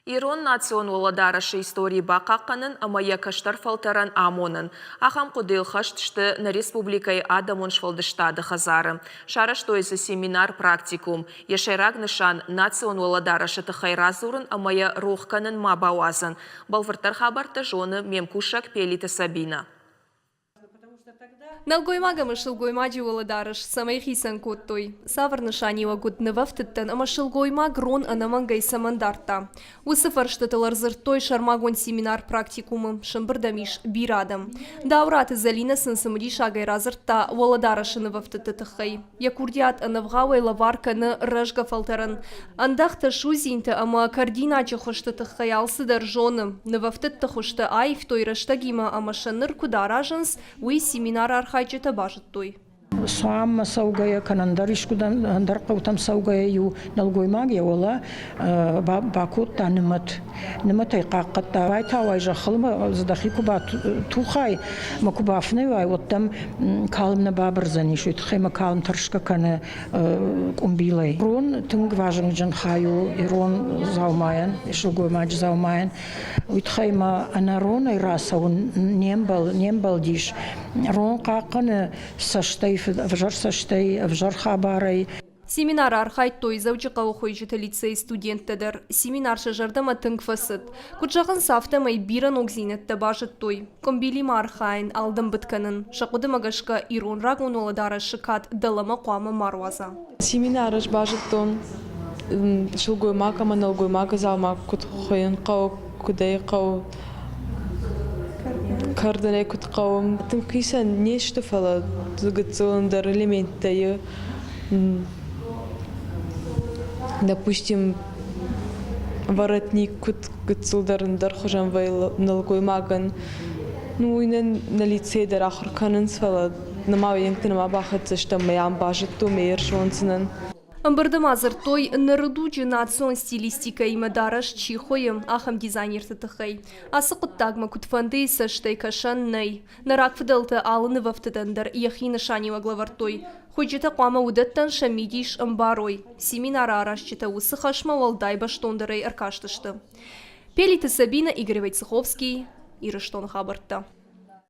Ирон национ оладарашы истории бақаққанын амая каштар фалтаран амонын. Ахам қудыл хаштышты на республикай адамон швалдыштады хазары. Шараш тойзы семинар практикум. Ешайраг нышан национ оладарашы тахайразурын амая рухканын мабауазын. Балвыртар хабарты жоны мемкушак пелиті Сабина. Налгоймага машылгоймаджи оладарыш самай хисан коттой. Саварнышанила гуднывав тыттан, а машылгоймаг рон анамангай самандарта. Усыфар штаталар зыртой шармагон семинар практикумы, шамбырдамиш бирадам. Даурат залина сынсымри шагай разырта оладарышынывав тыттыхай. Якурдиат анавгауай лаварканы рыжга фалтаран. Андахта шузинта ама кардиначы хоштатыхай алсыдар жоным. Нывав тыттыхушта айф той раштагима амашаныр кударажанс уи семинар архайчыта бажыттой. Суам саугая канандариш кудан андар қаутам саугая ю налгоймагия ола бакут танымат ныматай қаққатта вайтавай жахылма задахи куба тухай макубафны вай оттам калымна бабырзани шуит хема калым таршка каны умбилай рон тынг важын жан хаю ирон заумаян ишугоймач заумаян уитхайма анарон айрасаун нембал диш рон қаққаны саштай вжар хабарай. Семинар архайт той заучықау хойжыты лицей студенттедір. Семинар шажардама тыңкфасыд. Кучағын сафтамай биран огзинетті бажыт той. Комбилима архайын алдым бітканын. Шақуды мағашқа ирон рагон оладары шықат далама қуамы маруаза. Семинарыш бажыттон шылгоймак аманалгоймак залмак күт хойын қау, күдай қау. Кардане кут қауым. Тыңқисан нешті фала зұгытсылындар элементтайы. Допустим, воротник кут гытсылдарындар хожан вайлналгоймаган. Ну, инен на лицейдер ахырканын фала. Нама еңтініма бақытсы штамаян бажытту мейір шонсынын. Амбырдым азыртой нарыдуджи национ стилистика има дараш чихойым ахам дизайнер тытыхай. Асы құттагма күтфанды саштай кашан ней. Нарак фыдалты алыны вафтыдандар яхины шанила главартой. Хойджита қуама удаттан шамидиш амбарой. Семинара арашчита усы хашма валдай баштондарай аркаштышты. Пелиті Сабина, Игорь Войцеховский, Ирыштон хабарта.